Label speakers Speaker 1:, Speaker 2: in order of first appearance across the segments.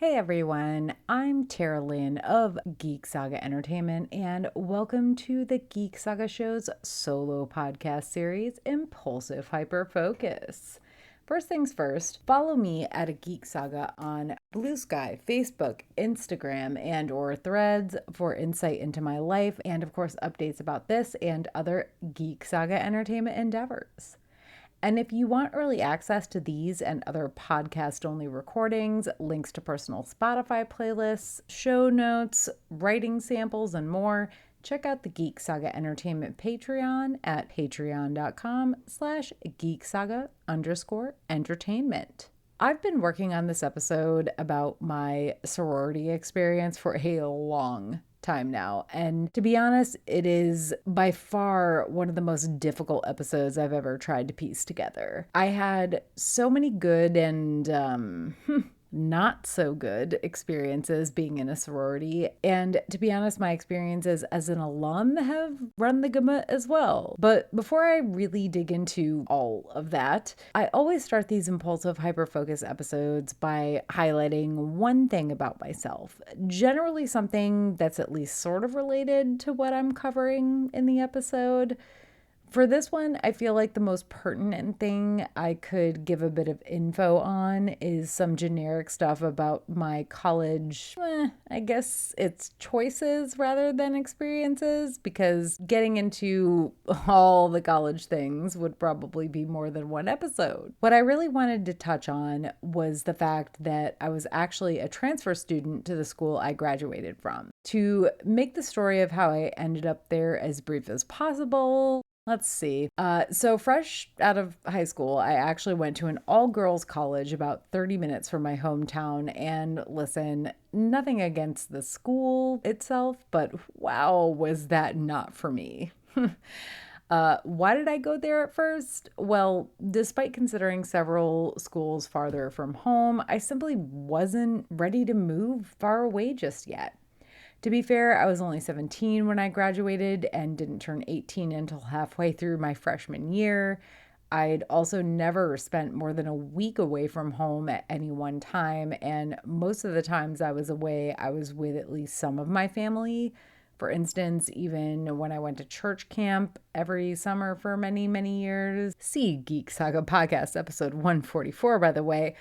Speaker 1: Hey everyone, I'm Tara Lynn of Geek Saga Entertainment, and welcome to the Geek Saga Show's solo podcast series, Impulsive Hyperfocus. First things first, follow me at a Geek Saga on Blue Sky, Facebook, Instagram, and or Threads for insight into my life and of course updates about this and other Geek Saga Entertainment endeavors. And if you want early access to these and other podcast only recordings, links to personal Spotify playlists, show notes, writing samples, and more, check out the Geek Saga Entertainment Patreon at patreon.com/geeksaga_entertainment. I've been working on this episode about my sorority experience for a long time now. And to be honest, it is by far one of the most difficult episodes I've ever tried to piece together. I had so many good and not so good experiences being in a sorority. And to be honest, my experiences as an alum have run the gamut as well. But before I really dig into all of that, I always start these Impulsive Hyperfocus episodes by highlighting one thing about myself, generally something that's at least sort of related to what I'm covering in the episode. For this one, I feel like the most pertinent thing I could give a bit of info on is some generic stuff about my college, I guess it's choices rather than experiences, because getting into all the college things would probably be more than one episode. What I really wanted to touch on was the fact that I was actually a transfer student to the school I graduated from. To make the story of how I ended up there as brief as possible, let's see. So fresh out of high school, I actually went to an all-girls college about 30 minutes from my hometown. And listen, nothing against the school itself, but wow, was that not for me. Why did I go there at first? Well, despite considering several schools farther from home, I simply wasn't ready to move far away just yet. To be fair, I was only 17 when I graduated and didn't turn 18 until halfway through my freshman year. I'd also never spent more than a week away from home at any one time, and most of the times I was away, I was with at least some of my family. For instance, even when I went to church camp every summer for many, many years, see Geek Saga Podcast episode 144, by the way,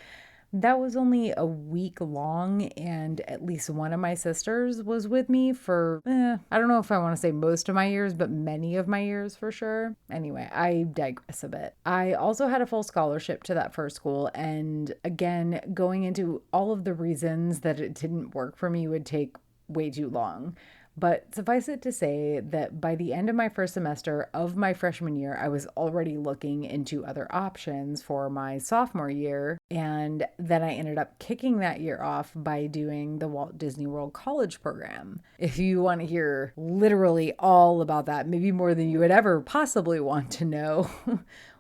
Speaker 1: that was only a week long, and at least one of my sisters was with me for, I don't know if I want to say most of my years, but many of my years for sure. Anyway, I digress a bit. I also had a full scholarship to that first school, and again, going into all of the reasons that it didn't work for me would take way too long. But suffice it to say that by the end of my first semester of my freshman year, I was already looking into other options for my sophomore year. And then I ended up kicking that year off by doing the Walt Disney World College program. If you want to hear literally all about that, maybe more than you would ever possibly want to know,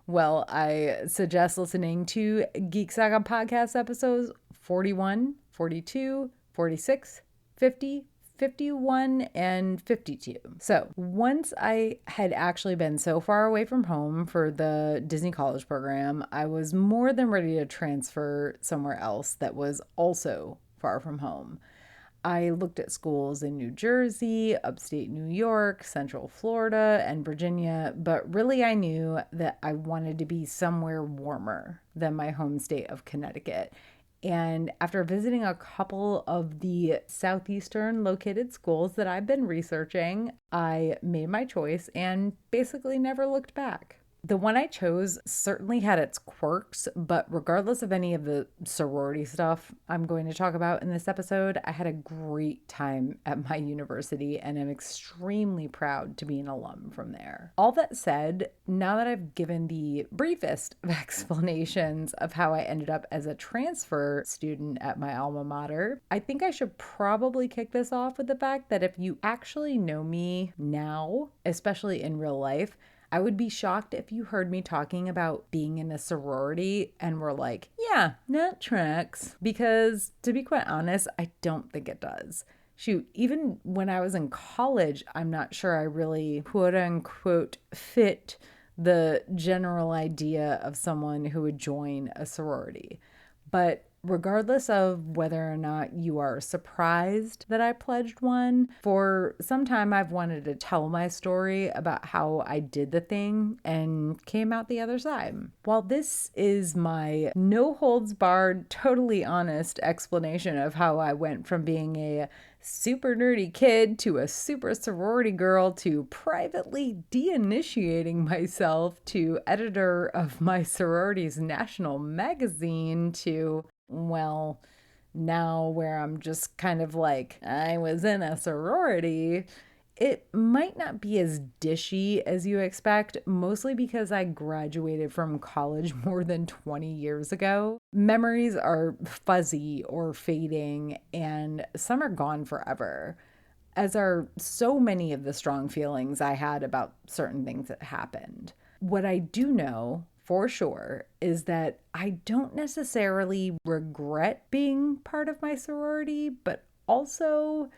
Speaker 1: well, I suggest listening to Geek Saga Podcast episodes 41, 42, 46, 50, 51 and 52. So once I had actually been so far away from home for the Disney College program, I was more than ready to transfer somewhere else that was also far from home. I looked at schools in New Jersey, upstate New York, Central Florida, and Virginia, but really I knew that I wanted to be somewhere warmer than my home state of Connecticut. And after visiting a couple of the southeastern located schools that I've been researching, I made my choice and basically never looked back. The one I chose certainly had its quirks, but regardless of any of the sorority stuff I'm going to talk about in this episode, I had a great time at my university and am extremely proud to be an alum from there. All that said, now that I've given the briefest of explanations of how I ended up as a transfer student at my alma mater, I think I should probably kick this off with the fact that if you actually know me now, especially in real life, I would be shocked if you heard me talking about being in a sorority and were like, yeah, that tracks. Because to be quite honest, I don't think it does. Shoot, even when I was in college, I'm not sure I really quote unquote fit the general idea of someone who would join a sorority. But regardless of whether or not you are surprised that I pledged one, for some time I've wanted to tell my story about how I did the thing and came out the other side. While this is my no holds barred, totally honest explanation of how I went from being a super nerdy kid to a super sorority girl to privately de-initiating myself to editor of my sorority's national magazine to, well, now where I'm just kind of like, I was in a sorority. It might not be as dishy as you expect, mostly because I graduated from college more than 20 years ago. Memories are fuzzy or fading, and some are gone forever, as are so many of the strong feelings I had about certain things that happened. What I do know for sure is that I don't necessarily regret being part of my sorority, but also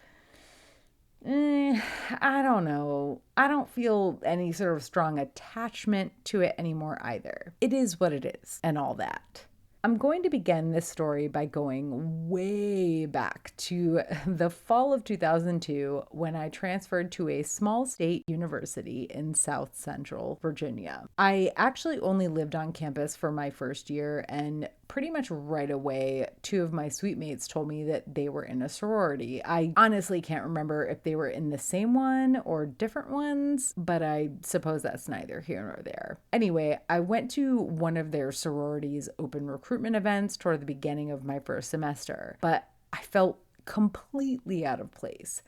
Speaker 1: I don't know. I don't feel any sort of strong attachment to it anymore either. It is what it is, and all that. I'm going to begin this story by going way back to the fall of 2002 when I transferred to a small state university in South Central Virginia. I actually only lived on campus for my first year, and pretty much right away, two of my suite mates told me that they were in a sorority. I honestly can't remember if they were in the same one or different ones, but I suppose that's neither here nor there. Anyway, I went to one of their sorority's open recruitment events toward the beginning of my first semester, but I felt completely out of place.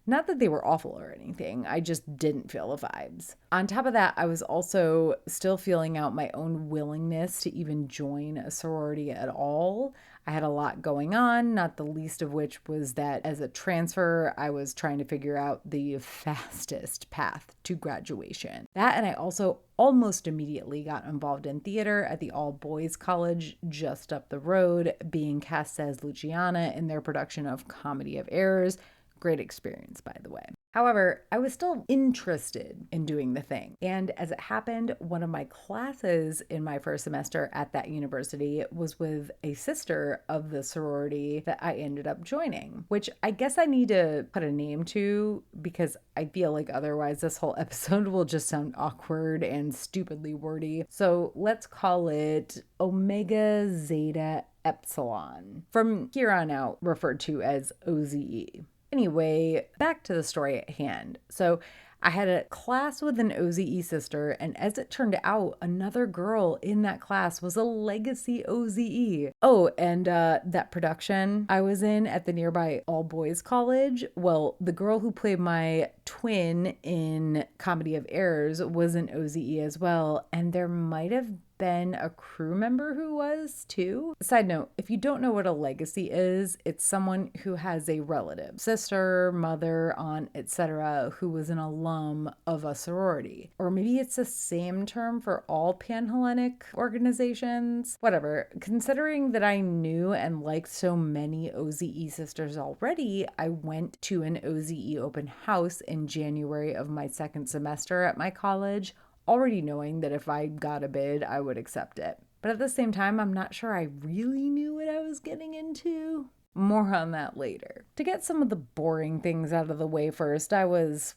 Speaker 1: Not that they were awful or anything, I just didn't feel the vibes. On top of that, I was also still feeling out my own willingness to even join a sorority at all. I had a lot going on, not the least of which was that as a transfer, I was trying to figure out the fastest path to graduation. That, and I also almost immediately got involved in theater at the all-boys college just up the road, being cast as Luciana in their production of Comedy of Errors. Great experience, by the way. However, I was still interested in doing the thing. And as it happened, one of my classes in my first semester at that university was with a sister of the sorority that I ended up joining, which I guess I need to put a name to because I feel like otherwise this whole episode will just sound awkward and stupidly wordy. So let's call it Omega Zeta Epsilon, from here on out referred to as OZE. Anyway, back to the story at hand. So I had a class with an OZE sister, and as it turned out, another girl in that class was a legacy OZE. Oh, and that production I was in at the nearby all-boys college, well, the girl who played my twin in Comedy of Errors was an OZE as well, and there might have been a crew member who was too. Side note, if you don't know what a legacy is, it's someone who has a relative, sister, mother, aunt, etc., who was an alum of a sorority. Or maybe it's the same term for all Pan-Hellenic organizations. Whatever. Considering that I knew and liked so many OZE sisters already, I went to an OZE open house in January of my second semester at my college, already knowing that if I got a bid, I would accept it. But at the same time, I'm not sure I really knew what I was getting into. More on that later. To get some of the boring things out of the way first, I was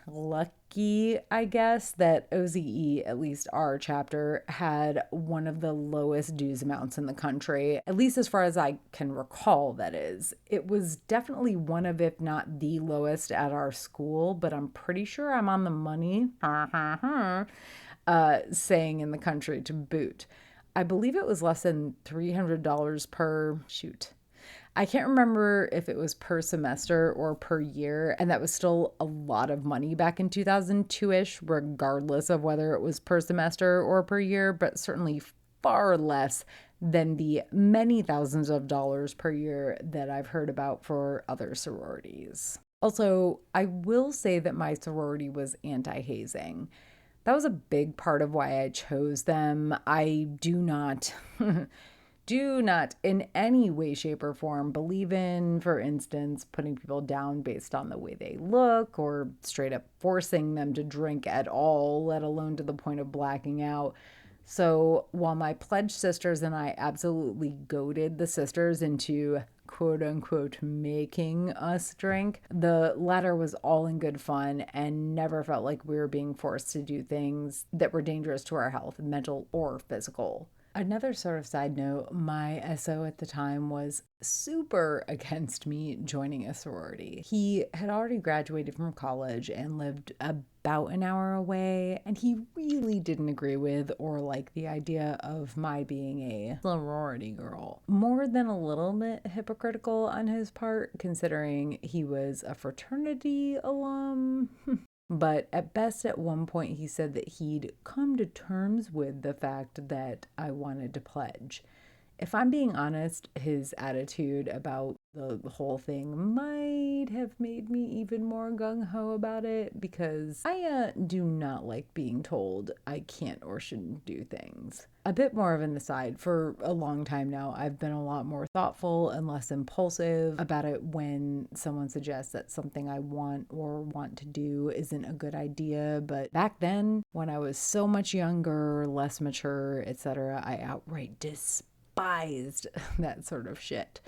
Speaker 1: lucky, I guess, that OZE, at least our chapter, had one of the lowest dues amounts in the country, at least as far as I can recall, that is. It was definitely one of, if not the lowest at our school, but I'm pretty sure I'm on the money, saying in the country to boot. I believe it was less than $300 per, I can't remember if it was per semester or per year, and that was still a lot of money back in 2002-ish, regardless of whether it was per semester or per year, but certainly far less than the many thousands of dollars per year that I've heard about for other sororities. Also, I will say that my sorority was anti-hazing. That was a big part of why I chose them. I do not in any way, shape, or form believe in, for instance, putting people down based on the way they look or straight up forcing them to drink at all, let alone to the point of blacking out. So while my pledge sisters and I absolutely goaded the sisters into quote unquote making us drink, the latter was all in good fun and never felt like we were being forced to do things that were dangerous to our health, mental or physical. Another sort of side note, my SO at the time was super against me joining a sorority. He had already graduated from college and lived about an hour away, and he really didn't agree with or like the idea of my being a sorority girl. More than a little bit hypocritical on his part, considering he was a fraternity alum. But at best, at one point, he said that he'd come to terms with the fact that I wanted to pledge. If I'm being honest, his attitude about the whole thing might have made me even more gung-ho about it, because I do not like being told I can't or shouldn't do things. A bit more of an aside, for a long time now, I've been a lot more thoughtful and less impulsive about it when someone suggests that something I want or want to do isn't a good idea. But back then, when I was so much younger, less mature, etc., I outright despised that sort of shit.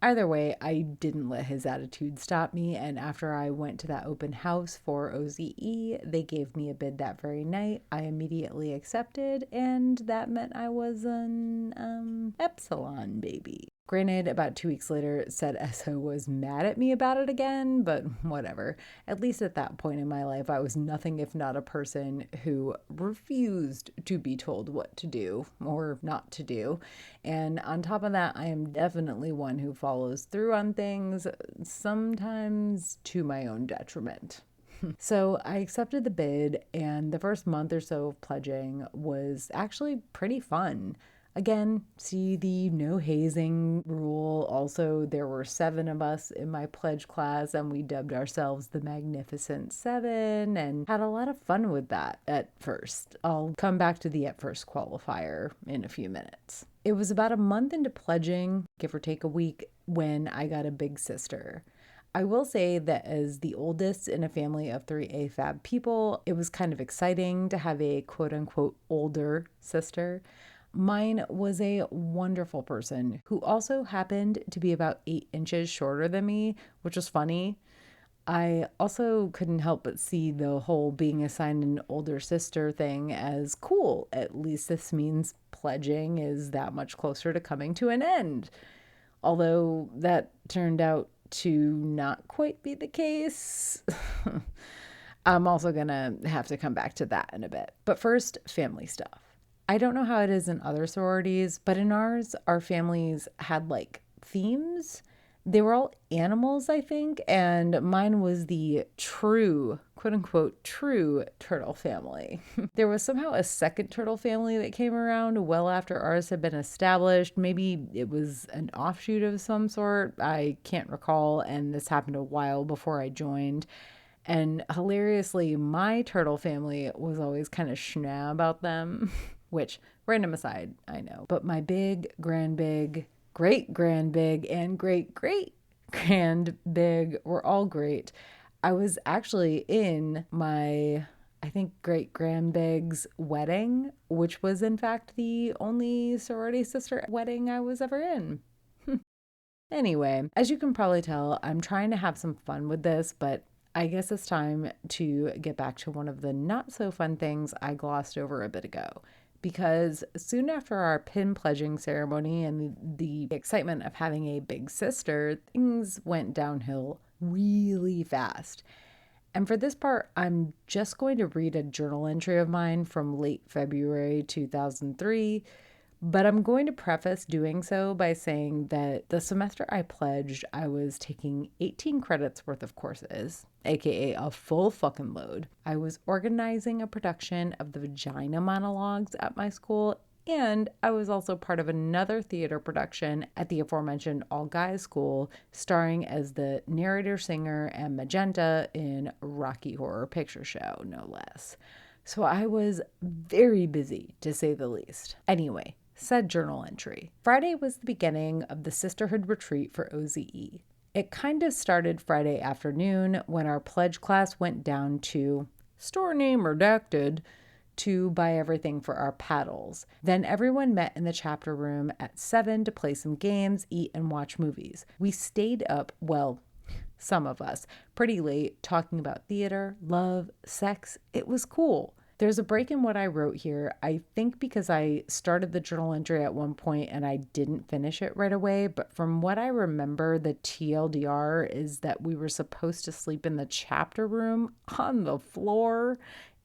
Speaker 1: Either way, I didn't let his attitude stop me, and after I went to that open house for OZE, they gave me a bid that very night. I immediately accepted, and that meant I was an Epsilon baby. Granted, about 2 weeks later, said SO was mad at me about it again, but whatever. At least at that point in my life, I was nothing if not a person who refused to be told what to do or not to do. And on top of that, I am definitely one who follows through on things, sometimes to my own detriment. So I accepted the bid, and the first month or so of pledging was actually pretty fun. Again, see the no hazing rule. Also, there were 7 of us in my pledge class, and we dubbed ourselves the Magnificent Seven and had a lot of fun with that at first. I'll come back to the at first qualifier in a few minutes. It was about a month into pledging, give or take a week, when I got a big sister. I will say that as the oldest in a family of 3 AFAB people, it was kind of exciting to have a quote unquote older sister. Mine was a wonderful person who also happened to be about 8 inches shorter than me, which was funny. I also couldn't help but see the whole being assigned an older sister thing as cool. At least this means pledging is that much closer to coming to an end. Although that turned out to not quite be the case. I'm also gonna have to come back to that in a bit. But first, family stuff. I don't know how it is in other sororities, but in ours, our families had like themes. They were all animals, I think, and mine was the true, quote unquote, true turtle family. There was somehow a second turtle family that came around well after ours had been established. Maybe it was an offshoot of some sort. I can't recall, and this happened a while before I joined. And hilariously, my turtle family was always kind of schna about them, which, random aside, I know. But my big, grand big, great grand big, and great great grand big were all great. I was actually in my, I think, great grand big's wedding, which was in fact the only sorority sister wedding I was ever in. Anyway, as you can probably tell, I'm trying to have some fun with this, but I guess it's time to get back to one of the not so fun things I glossed over a bit ago. Because soon after our pin pledging ceremony and the excitement of having a big sister, things went downhill really fast. And for this part, I'm just going to read a journal entry of mine from late February 2003. But I'm going to preface doing so by saying that the semester I pledged, I was taking 18 credits worth of courses, aka a full fucking load. I was organizing a production of the Vagina monologues at my school, and I was also part of another theater production at the aforementioned all-guys school, starring as the narrator, singer, and Magenta in Rocky Horror Picture Show, no less. So I was very busy, to say the least. Anyway, said journal entry. Friday was the beginning of the sisterhood retreat for OZE. It kind of started Friday afternoon when our pledge class went down to, store name redacted, to buy everything for our paddles. Then everyone met in the chapter room at 7 to play some games, eat, and watch movies. We stayed up, well, some of us, pretty late, talking about theater, love, sex. It was cool. There's a break in what I wrote here, I think because I started the journal entry at one point and I didn't finish it right away, but from what I remember, the TLDR is that we were supposed to sleep in the chapter room on the floor,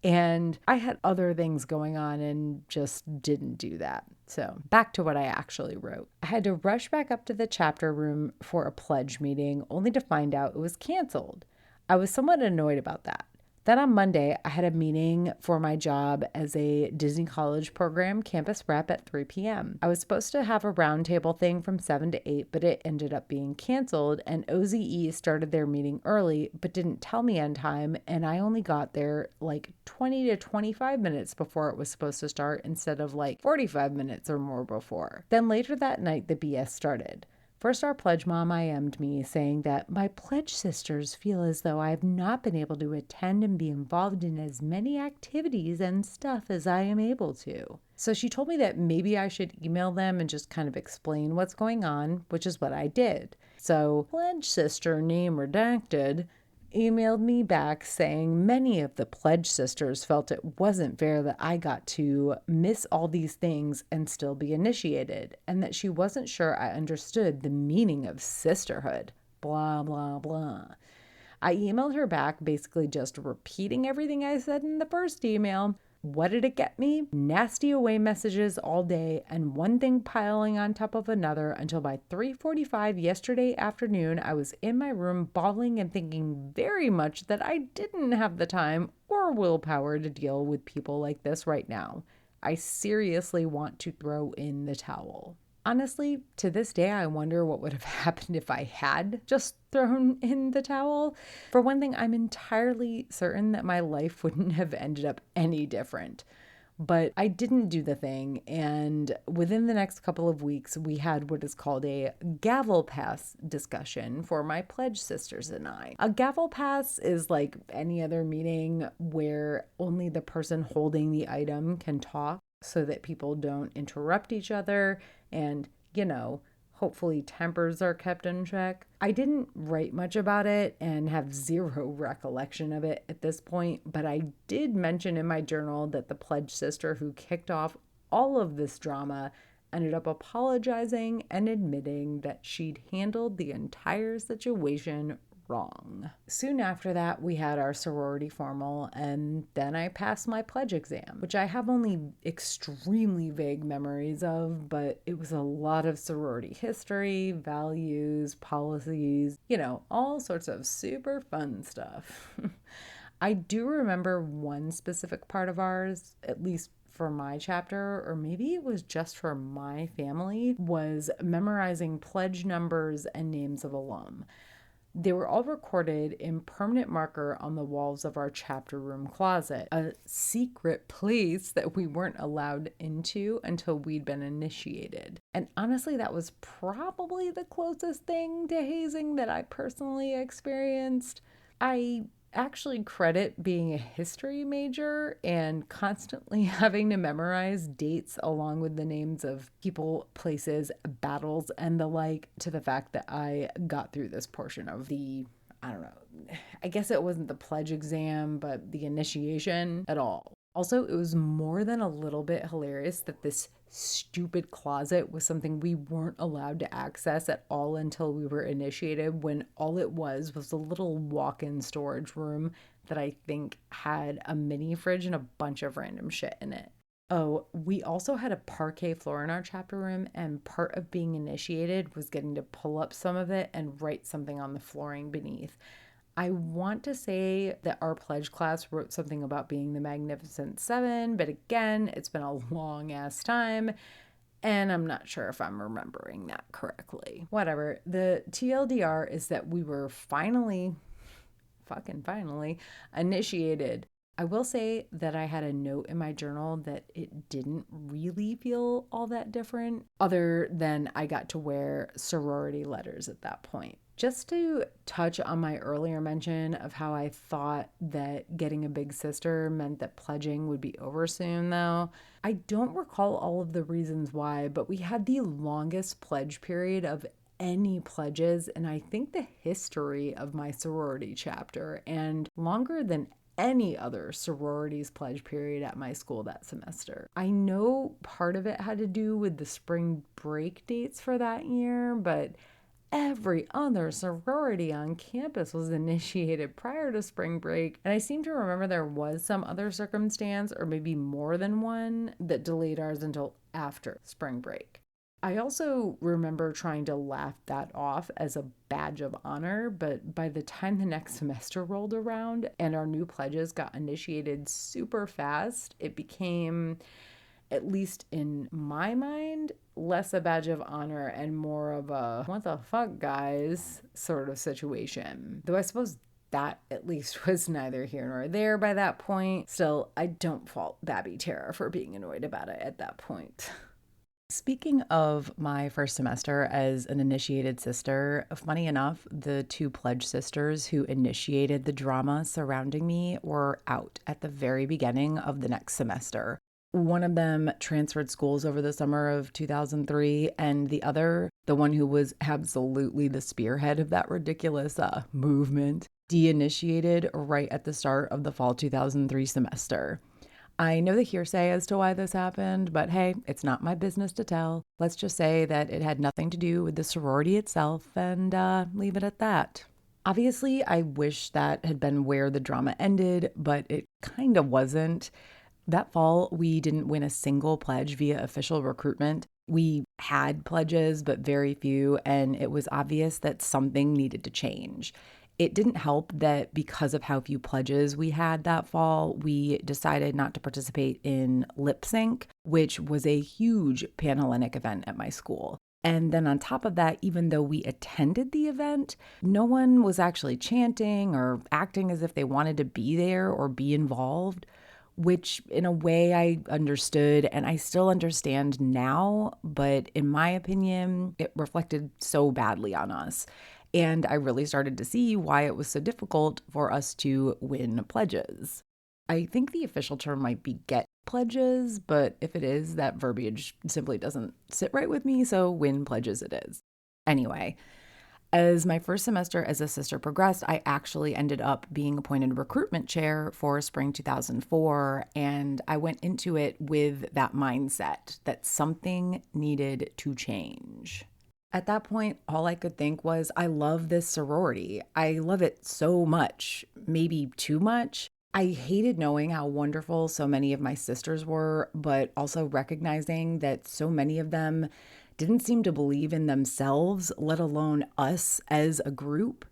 Speaker 1: and I had other things going on and just didn't do that. So back to what I actually wrote. I had to rush back up to the chapter room for a pledge meeting, only to find out it was canceled. I was somewhat annoyed about that. Then on Monday, I had a meeting for my job as a Disney College program campus rep at 3 p.m. I was supposed to have a roundtable thing from 7 to 8, but it ended up being canceled, and OZE started their meeting early, but didn't tell me on time, and I only got there like 20 to 25 minutes before it was supposed to start instead of like 45 minutes or more before. Then later that night, the BS started. First, our pledge mom IM'd me saying that my pledge sisters feel as though I have not been able to attend and be involved in as many activities and stuff as I am able to. So she told me that maybe I should email them and just kind of explain what's going on, which is what I did. So, pledge sister name redacted emailed me back saying many of the pledge sisters felt it wasn't fair that I got to miss all these things and still be initiated, and that she wasn't sure I understood the meaning of sisterhood. Blah, blah, blah. I emailed her back basically just repeating everything I said in the first email. What did it get me? Nasty away messages all day and one thing piling on top of another until by 3:45 yesterday afternoon, I was in my room bawling and thinking very much that I didn't have the time or willpower to deal with people like this right now. I seriously want to throw in the towel. Honestly, to this day, I wonder what would have happened if I had just thrown in the towel. For one thing, I'm entirely certain that my life wouldn't have ended up any different. But I didn't do the thing, and within the next couple of weeks, we had what is called a gavel pass discussion for my pledge sisters and I. A gavel pass is like any other meeting where only the person holding the item can talk so that people don't interrupt each other and, hopefully tempers are kept in check. I didn't write much about it and have zero recollection of it at this point, but I did mention in my journal that the pledge sister who kicked off all of this drama ended up apologizing and admitting that she'd handled the entire situation wrong. Soon after that, we had our sorority formal, and then I passed my pledge exam, which I have only extremely vague memories of, but it was a lot of sorority history, values, policies, all sorts of super fun stuff. I do remember one specific part of ours, at least for my chapter, or maybe it was just for my family, was memorizing pledge numbers and names of alum. They were all recorded in permanent marker on the walls of our chapter room closet, a secret place that we weren't allowed into until we'd been initiated. And honestly, that was probably the closest thing to hazing that I personally experienced. I actually credit being a history major and constantly having to memorize dates along with the names of people, places, battles, and the like to the fact that I got through this portion of I guess it wasn't the pledge exam, but the initiation at all. Also, it was more than a little bit hilarious that this stupid closet was something we weren't allowed to access at all until we were initiated, when all it was a little walk-in storage room that I think had a mini fridge and a bunch of random shit in it. Oh, we also had a parquet floor in our chapter room, and part of being initiated was getting to pull up some of it and write something on the flooring beneath. I want to say that our pledge class wrote something about being the Magnificent Seven, but again, it's been a long ass time, and I'm not sure if I'm remembering that correctly. Whatever. The TLDR is that we were finally initiated. I will say that I had a note in my journal that it didn't really feel all that different, other than I got to wear sorority letters at that point. Just to touch on my earlier mention of how I thought that getting a big sister meant that pledging would be over soon, though, I don't recall all of the reasons why, but we had the longest pledge period of any pledges in I think the history of my sorority chapter, and longer than any other sorority's pledge period at my school that semester. I know part of it had to do with the spring break dates for that year, but every other sorority on campus was initiated prior to spring break, and I seem to remember there was some other circumstance, or maybe more than one, that delayed ours until after spring break. I also remember trying to laugh that off as a badge of honor, but by the time the next semester rolled around and our new pledges got initiated super fast, it became, at least in my mind, less a badge of honor and more of a what the fuck guys sort of situation. Though I suppose that at least was neither here nor there by that point. Still, I don't fault Babby Tara for being annoyed about it at that point. Speaking of my first semester as an initiated sister, funny enough, the two pledge sisters who initiated the drama surrounding me were out at the very beginning of the next semester. One of them transferred schools over the summer of 2003, and the other, the one who was absolutely the spearhead of that ridiculous movement, de-initiated right at the start of the fall 2003 semester. I know the hearsay as to why this happened, but hey, it's not my business to tell. Let's just say that it had nothing to do with the sorority itself and leave it at that. Obviously, I wish that had been where the drama ended, but it kind of wasn't. That fall, we didn't win a single pledge via official recruitment. We had pledges, but very few, and it was obvious that something needed to change. It didn't help that because of how few pledges we had that fall, we decided not to participate in lip sync, which was a huge Panhellenic event at my school. And then on top of that, even though we attended the event, no one was actually chanting or acting as if they wanted to be there or be involved, which in a way I understood and I still understand now, but in my opinion, it reflected so badly on us. And I really started to see why it was so difficult for us to win pledges. I think the official term might be get pledges, but if it is, that verbiage simply doesn't sit right with me, so win pledges it is. Anyway, as my first semester as a sister progressed, I actually ended up being appointed recruitment chair for spring 2004, and I went into it with that mindset that something needed to change. At that point, all I could think was, I love this sorority. I love it so much, maybe too much. I hated knowing how wonderful so many of my sisters were, but also recognizing that so many of them didn't seem to believe in themselves, let alone us as a group.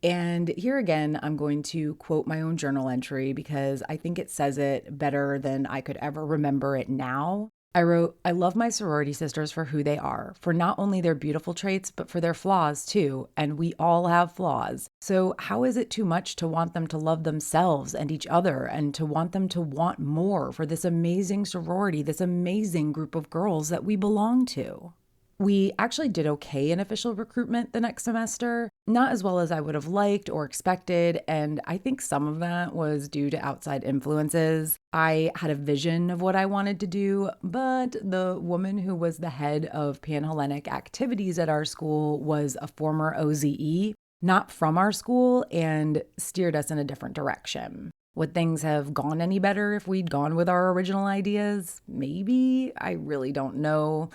Speaker 1: And here again, I'm going to quote my own journal entry because I think it says it better than I could ever remember it now. I wrote, I love my sorority sisters for who they are, for not only their beautiful traits, but for their flaws too. And we all have flaws. So how is it too much to want them to love themselves and each other and to want them to want more for this amazing sorority, this amazing group of girls that we belong to? We actually did okay in official recruitment the next semester, not as well as I would have liked or expected, and I think some of that was due to outside influences. I had a vision of what I wanted to do, but the woman who was the head of Panhellenic activities at our school was a former OZE, not from our school, and steered us in a different direction. Would things have gone any better if we'd gone with our original ideas? Maybe. I really don't know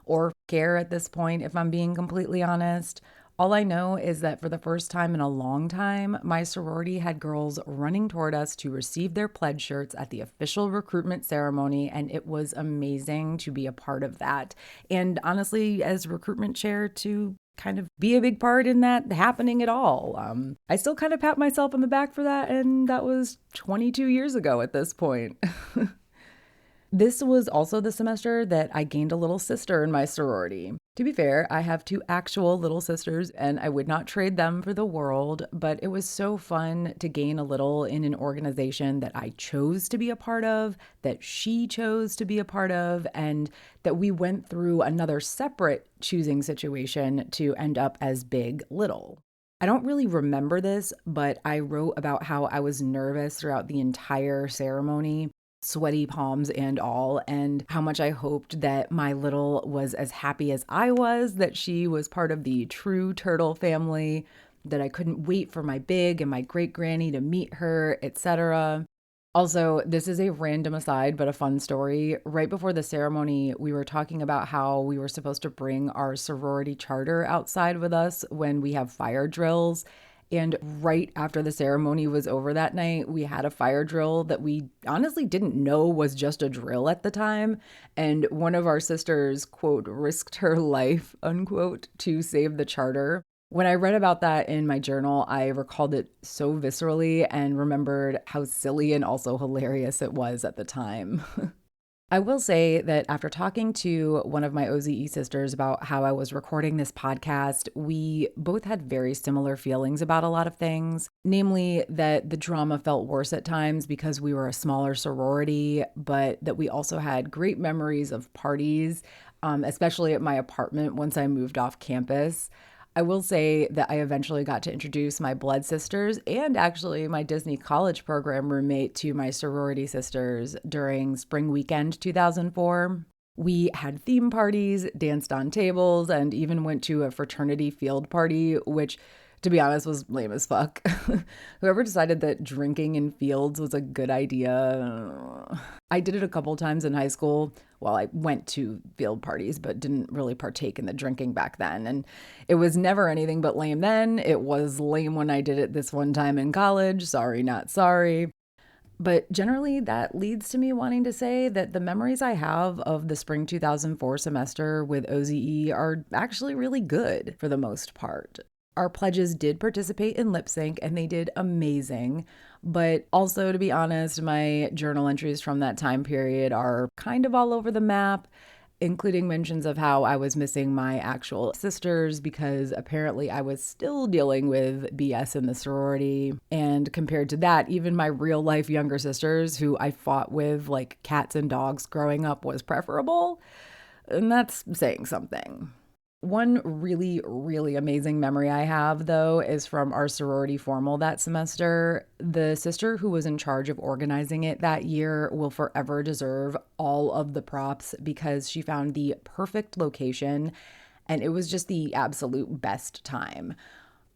Speaker 1: or care at this point, if I'm being completely honest. All I know is that for the first time in a long time, my sorority had girls running toward us to receive their pledge shirts at the official recruitment ceremony, and it was amazing to be a part of that. And honestly, as recruitment chair, to kind of be a big part in that happening at all. I still kind of pat myself on the back for that, and that was 22 years ago at this point. This was also the semester that I gained a little sister in my sorority. To be fair, I have two actual little sisters and I would not trade them for the world, but it was so fun to gain a little in an organization that I chose to be a part of, that she chose to be a part of, and that we went through another separate choosing situation to end up as big little. I don't really remember this, but I wrote about how I was nervous throughout the entire ceremony, sweaty palms and all, and how much I hoped that my little was as happy as I was, that she was part of the true turtle family, that I couldn't wait for my big and my great granny to meet her, etc. Also, this is a random aside, but a fun story. Right before the ceremony, we were talking about how we were supposed to bring our sorority charter outside with us when we have fire drills. And right after the ceremony was over that night, we had a fire drill that we honestly didn't know was just a drill at the time. And one of our sisters, quote, risked her life, unquote, to save the charter. When I read about that in my journal, I recalled it so viscerally and remembered how silly and also hilarious it was at the time. I will say that after talking to one of my OZE sisters about how I was recording this podcast, we both had very similar feelings about a lot of things. Namely, that the drama felt worse at times because we were a smaller sorority, but that we also had great memories of parties, especially at my apartment once I moved off campus. I will say that I eventually got to introduce my blood sisters and actually my Disney college program roommate to my sorority sisters during spring weekend 2004. We had theme parties, danced on tables, and even went to a fraternity field party, which, to be honest, was lame as fuck. Whoever decided that drinking in fields was a good idea. I did it a couple times in high school. Well, I went to field parties, but didn't really partake in the drinking back then. And it was never anything but lame then. It was lame when I did it this one time in college. Sorry, not sorry. But generally, that leads to me wanting to say that the memories I have of the spring 2004 semester with OZE are actually really good for the most part. Our pledges did participate in lip sync and they did amazing. But also, to be honest, my journal entries from that time period are kind of all over the map, including mentions of how I was missing my actual sisters because apparently I was still dealing with BS in the sorority. And compared to that, even my real life younger sisters, who I fought with like cats and dogs growing up, was preferable. And that's saying something. One really, really amazing memory I have, though, is from our sorority formal that semester. The sister who was in charge of organizing it that year will forever deserve all of the props because she found the perfect location and it was just the absolute best time.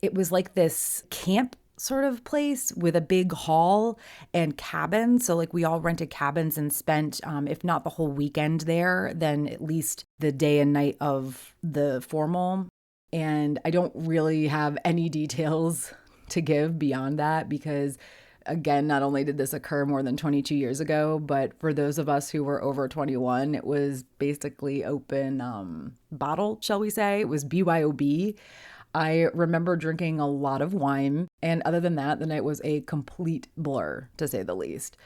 Speaker 1: It was like this camp sort of place with a big hall and cabins. So like we all rented cabins and spent, if not the whole weekend there, then at least the day and night of the formal. And I don't really have any details to give beyond that because, again, not only did this occur more than 22 years ago, but for those of us who were over 21, it was basically open bottle, shall we say. It was BYOB. I remember drinking a lot of wine, and other than that, the night was a complete blur, to say the least.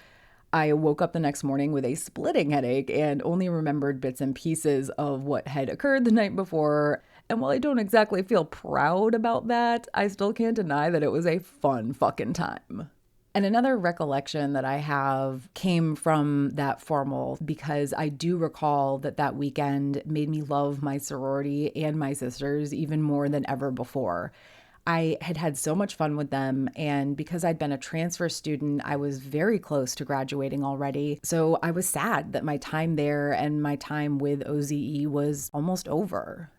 Speaker 1: I woke up the next morning with a splitting headache and only remembered bits and pieces of what had occurred the night before. And while I don't exactly feel proud about that, I still can't deny that it was a fun fucking time. And another recollection that I have came from that formal because I do recall that that weekend made me love my sorority and my sisters even more than ever before. I had had so much fun with them, and because I'd been a transfer student, I was very close to graduating already. So I was sad that my time there and my time with OZE was almost over.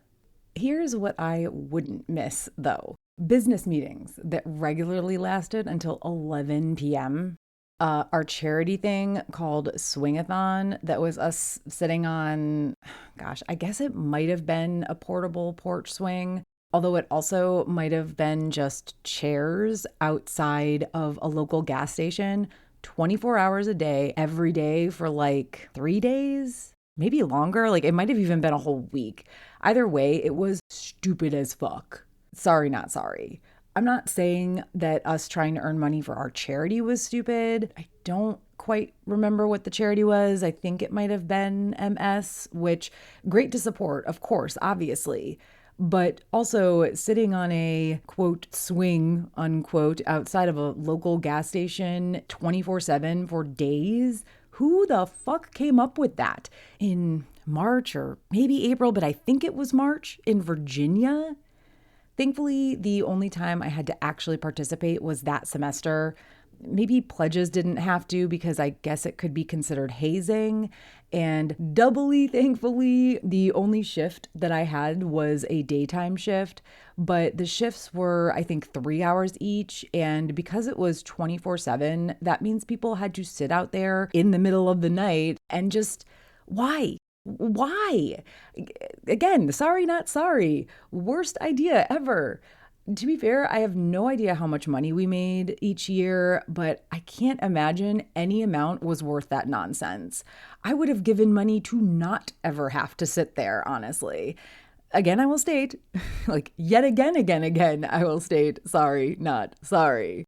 Speaker 1: Here's what I wouldn't miss, though. Business meetings that regularly lasted until 11 p.m. Our charity thing called Swingathon that was us sitting on, gosh, I guess it might have been a portable porch swing, although it also might have been just chairs outside of a local gas station 24 hours a day, every day for like 3 days, maybe longer. Like it might have even been a whole week. Either way, it was stupid as fuck. Sorry, not sorry. I'm not saying that us trying to earn money for our charity was stupid. I don't quite remember what the charity was. I think it might have been MS, which great to support, of course, obviously. But also sitting on a quote swing unquote outside of a local gas station 24/7 for days. Who the fuck came up with that in March or maybe April, but I think it was March in Virginia? Thankfully, the only time I had to actually participate was that semester. Maybe pledges didn't have to because I guess it could be considered hazing. And doubly thankfully, the only shift that I had was a daytime shift, but the shifts were, I think, 3 hours each. And because it was 24/7, that means people had to sit out there in the middle of the night and just, why? Why? Again, sorry, not sorry. Worst idea ever. To be fair, I have no idea how much money we made each year, but I can't imagine any amount was worth that nonsense. I would have given money to not ever have to sit there, honestly. Again, I will state, like yet again, I will state, sorry, not sorry.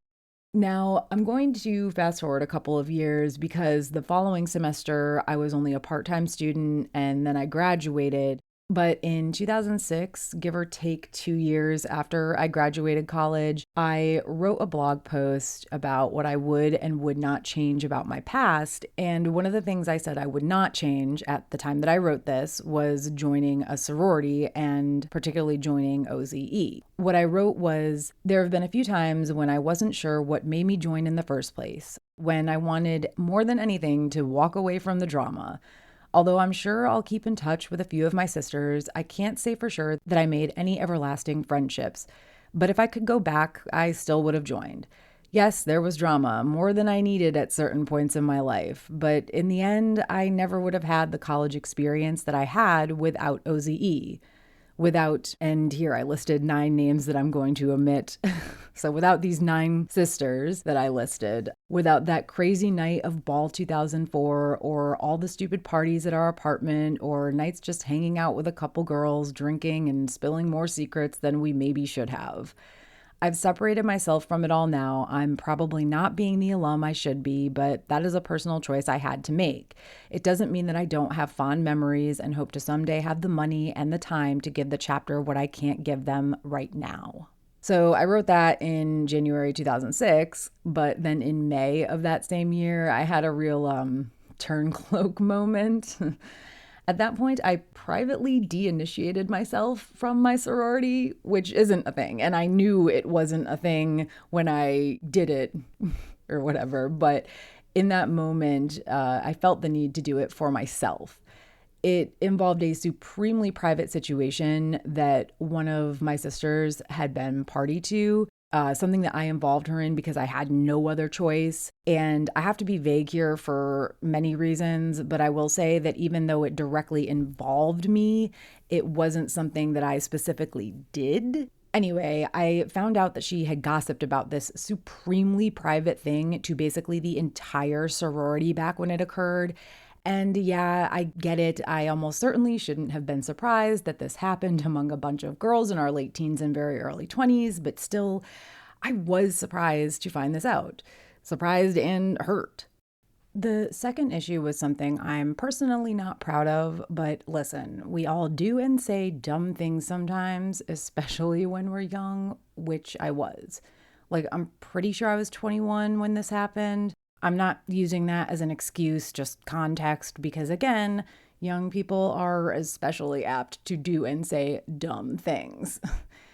Speaker 1: Now, I'm going to fast forward a couple of years because the following semester I was only a part time student and then I graduated. But in 2006, give or take 2 years after I graduated college, I wrote a blog post about what I would and would not change about my past. And one of the things I said I would not change at the time that I wrote this was joining a sorority and particularly joining OZE. What I wrote was, there have been a few times when I wasn't sure what made me join in the first place, when I wanted more than anything to walk away from the drama. Although I'm sure I'll keep in touch with a few of my sisters, I can't say for sure that I made any everlasting friendships. But if I could go back, I still would have joined. Yes, there was drama, more than I needed at certain points in my life, but in the end, I never would have had the college experience that I had without OZE. Without, and here I listed 9 names that I'm going to omit. So without these 9 sisters that I listed, without that crazy night of Ball 2004, or all the stupid parties at our apartment, or nights just hanging out with a couple girls, drinking and spilling more secrets than we maybe should have. I've separated myself from it all now. I'm probably not being the alum I should be, but that is a personal choice I had to make. It doesn't mean that I don't have fond memories and hope to someday have the money and the time to give the chapter what I can't give them right now. So I wrote that in January 2006, but then in May of that same year, I had a real turncloak moment. At that point, I privately de-initiated myself from my sorority, which isn't a thing. And I knew it wasn't a thing when I did it or whatever. But in that moment, I felt the need to do it for myself. It involved a supremely private situation that one of my sisters had been party to, something that I involved her in because I had no other choice. And I have to be vague here for many reasons, but I will say that even though it directly involved me, it wasn't something that I specifically did. Anyway, I found out that she had gossiped about this supremely private thing to basically the entire sorority back when it occurred. And yeah, I get it. I almost certainly shouldn't have been surprised that this happened among a bunch of girls in our late teens and very early 20s, but still, I was surprised to find this out. Surprised and hurt. The second issue was something I'm personally not proud of, but listen, we all do and say dumb things sometimes, especially when we're young, which I was. Like, I'm pretty sure I was 21 when this happened. I'm not using that as an excuse, just context, because again, young people are especially apt to do and say dumb things.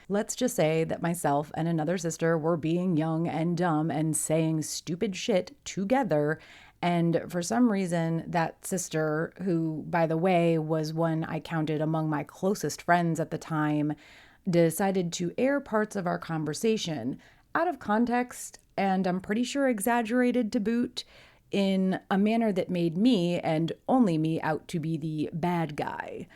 Speaker 1: Let's just say that myself and another sister were being young and dumb and saying stupid shit together. And for some reason, that sister, who, by the way, was one I counted among my closest friends at the time, decided to air parts of our conversation out of context, and I'm pretty sure exaggerated to boot, in a manner that made me, and only me, out to be the bad guy.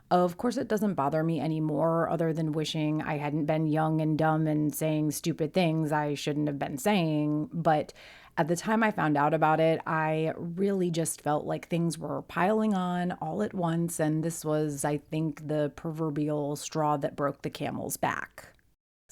Speaker 1: Of course, it doesn't bother me anymore, other than wishing I hadn't been young and dumb and saying stupid things I shouldn't have been saying. But at the time I found out about it, I really just felt like things were piling on all at once. And this was, I think, the proverbial straw that broke the camel's back.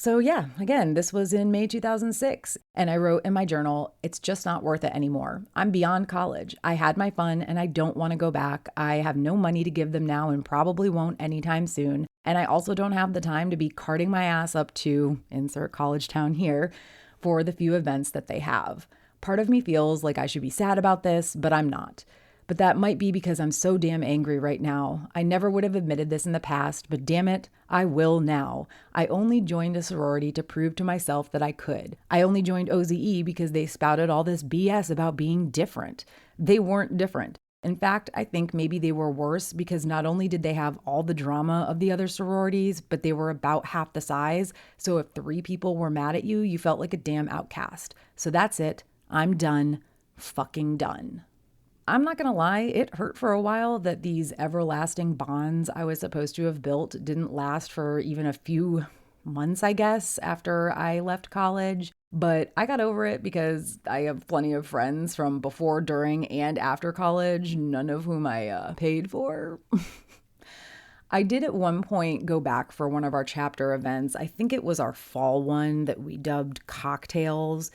Speaker 1: So, yeah, again, this was in May 2006. And I wrote in my journal, it's just not worth it anymore. I'm beyond college. I had my fun and I don't want to go back. I have no money to give them now and probably won't anytime soon. And I also don't have the time to be carting my ass up to insert college town here for the few events that they have. Part of me feels like I should be sad about this, but I'm not. But that might be because I'm so damn angry right now. I never would have admitted this in the past, but damn it, I will now. I only joined a sorority to prove to myself that I could. I only joined OZE because they spouted all this BS about being different. They weren't different. In fact, I think maybe they were worse because not only did they have all the drama of the other sororities, but they were about half the size. So if 3 people were mad at you, you felt like a damn outcast. So that's it. I'm done. Fucking done. I'm not gonna lie, it hurt for a while that these everlasting bonds I was supposed to have built didn't last for even a few months, I guess, after I left college. But I got over it because I have plenty of friends from before, during, and after college, none of whom I paid for. I did at one point go back for one of our chapter events. I think it was our fall one that we dubbed Cocktails.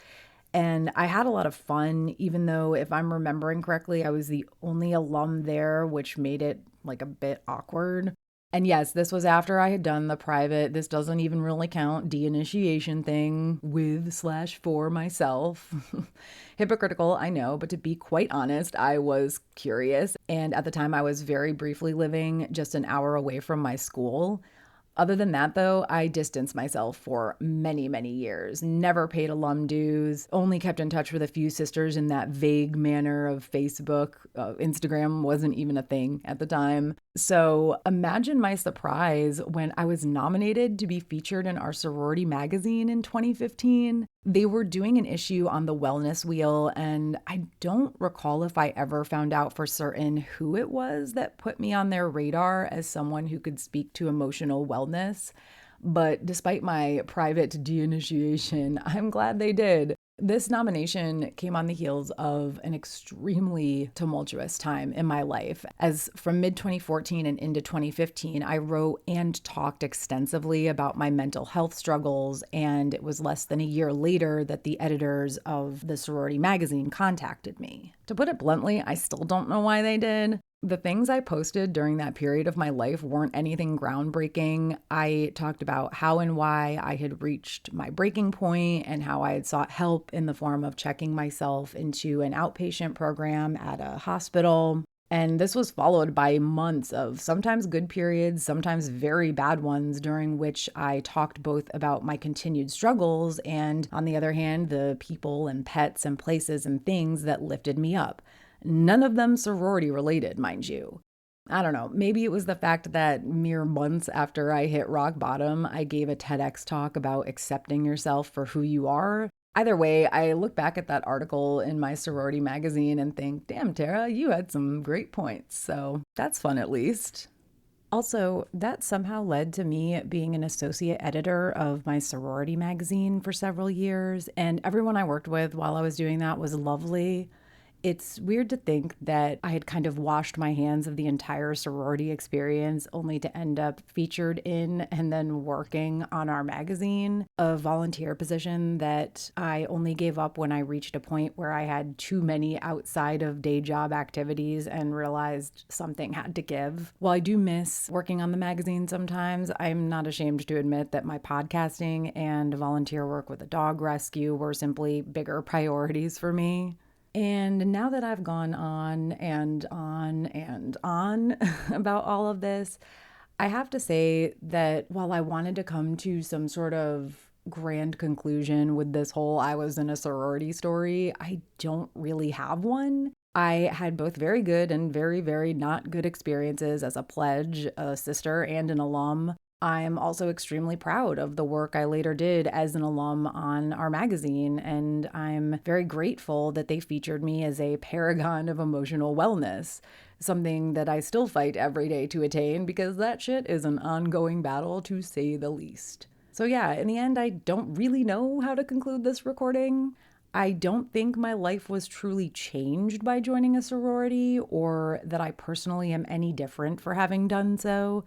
Speaker 1: And I had a lot of fun, even though, if I'm remembering correctly, I was the only alum there, which made it like a bit awkward. And yes, this was after I had done the private, this doesn't even really count, de-initiation thing with/for myself. Hypocritical, I know, but to be quite honest, I was curious. And at the time, I was very briefly living just an hour away from my school. Other than that, though, I distanced myself for many, many years. Never paid alum dues, only kept in touch with a few sisters in that vague manner of Facebook. Instagram wasn't even a thing at the time. So imagine my surprise when I was nominated to be featured in our sorority magazine in 2015. They were doing an issue on the wellness wheel, and I don't recall if I ever found out for certain who it was that put me on their radar as someone who could speak to emotional wellness. But despite my private de-initiation, I'm glad they did. This nomination came on the heels of an extremely tumultuous time in my life, as from mid 2014 and into 2015, I wrote and talked extensively about my mental health struggles, and it was less than a year later that the editors of the sorority magazine contacted me. To put it bluntly, I still don't know why they did. The things I posted during that period of my life weren't anything groundbreaking. I talked about how and why I had reached my breaking point and how I had sought help in the form of checking myself into an outpatient program at a hospital. And this was followed by months of sometimes good periods, sometimes very bad ones, during which I talked both about my continued struggles and, on the other hand, the people and pets and places and things that lifted me up. None of them sorority related, mind you. I don't know, maybe it was the fact that mere months after I hit rock bottom, I gave a TEDx talk about accepting yourself for who you are. Either way, I look back at that article in my sorority magazine and think, damn, Tara, you had some great points. So that's fun at least. Also, that somehow led to me being an associate editor of my sorority magazine for several years, and everyone I worked with while I was doing that was lovely. It's weird to think that I had kind of washed my hands of the entire sorority experience only to end up featured in and then working on our magazine, a volunteer position that I only gave up when I reached a point where I had too many outside of day job activities and realized something had to give. While I do miss working on the magazine sometimes, I'm not ashamed to admit that my podcasting and volunteer work with a dog rescue were simply bigger priorities for me. And now that I've gone on and on and on about all of this, I have to say that while I wanted to come to some sort of grand conclusion with this whole I was in a sorority story, I don't really have one. I had both very good and very, very not good experiences as a pledge, a sister, and an alum. I'm also extremely proud of the work I later did as an alum on our magazine, and I'm very grateful that they featured me as a paragon of emotional wellness, something that I still fight every day to attain because that shit is an ongoing battle to say the least. So yeah, in the end, I don't really know how to conclude this recording. I don't think my life was truly changed by joining a sorority, or that I personally am any different for having done so.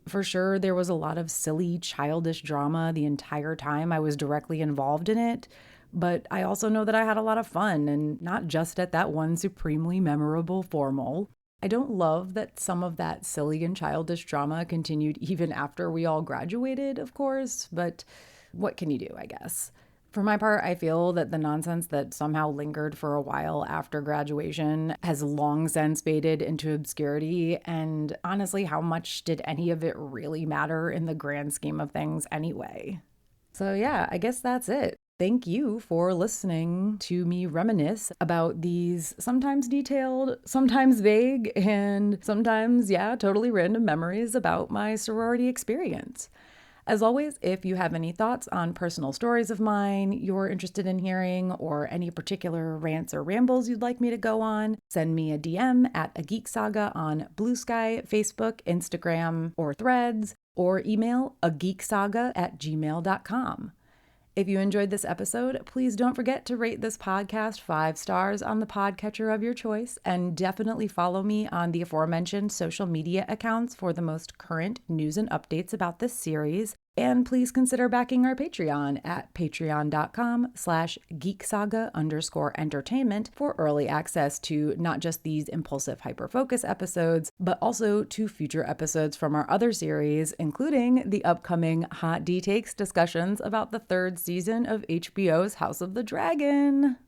Speaker 1: For sure, there was a lot of silly, childish drama the entire time I was directly involved in it, but I also know that I had a lot of fun, and not just at that one supremely memorable formal. I don't love that some of that silly and childish drama continued even after we all graduated, of course, but what can you do, I guess? For my part, I feel that the nonsense that somehow lingered for a while after graduation has long since faded into obscurity. And honestly, how much did any of it really matter in the grand scheme of things anyway? So, yeah, I guess that's it. Thank you for listening to me reminisce about these sometimes detailed, sometimes vague, and sometimes, yeah, totally random memories about my sorority experience. As always, if you have any thoughts on personal stories of mine you're interested in hearing, or any particular rants or rambles you'd like me to go on, send me a DM at a Geek Saga on Blue Sky, Facebook, Instagram, or Threads, or email ageeksaga@gmail.com. If you enjoyed this episode, please don't forget to rate this podcast 5 stars on the podcatcher of your choice, and definitely follow me on the aforementioned social media accounts for the most current news and updates about this series. And please consider backing our Patreon at patreon.com/geeksaga_entertainment for early access to not just these Impulsive Hyperfocus episodes, but also to future episodes from our other series, including the upcoming Hot D Takes discussions about the 3rd season of HBO's House of the Dragon.